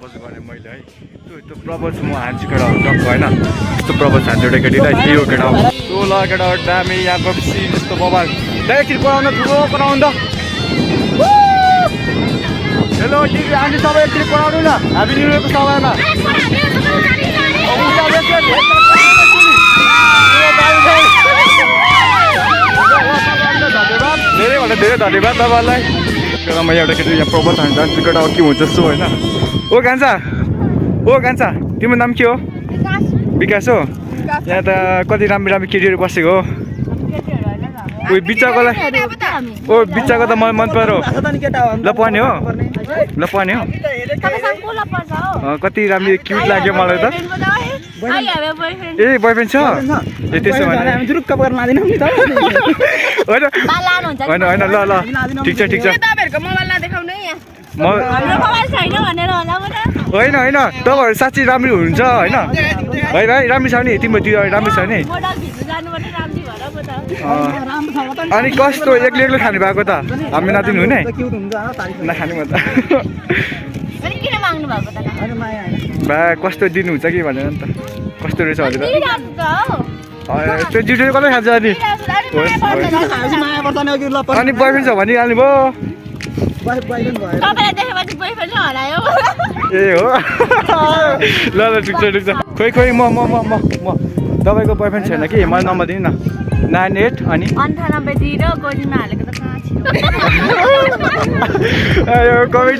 propose गरेँ मैले है त्यो प्रपोज म हान्छु केटा टक्क होइन यस्तो प्रपोज हान्छु एउटा केटीलाई त्यही हो केटा त्यो ल केटा दामी यहाँको सिन यस्तो मोबाइल एकछिन पढाउन ठुलो पढाउनु त हेलो टिभी आन्टी सबै एकछिन पढाउनु न ह्याप्पी न्यु इयरको समयमा धेरैभन्दा धेरै धन्यवाद तपाईँलाई केटा म एउटा केटी यहाँ प्रपोज हान्नु जान्छु केटा के हुन्छ जस्तो होइन ओ कान्छा तिम्रो नाम के हो विकास हो यहाँ त कति राम्रो राम्रो केटीहरू बसेको हो उयो बिच्चाकोलाई बिच्चाको त मलाई मन पर्यो ल पर्ने हो कति राम्रो क्युट लाग्यो मलाई त ए बोयफ्रेन्ड छ ए त्यसो भने होइन ल ठिक छ होइन तपाईँहरू साँच्चै राम्रो हुनुहुन्छ होइन है भाइ राम्रो छ नि तिम्रो त्यो राम्रो छ नि अनि कस्तो एक्लै खानु भएको त हामी नदिनु हुने नखानु म त बा कस्तो दिनुहुन्छ कि भनेर नि त कस्तो रहेछ भनेर त्यो जुठो कसले खान्छ अनि बोयफ्रेन्ड छ भनिहाल्नु भयो ए हो ल ठिक छ खोइ म तपाईँको बोयफ्रेन्ड छैन कि मलाई नम्बर दिनु न 98 अनि 98 0 गोलीमा हालेको त कहाँ कमेडी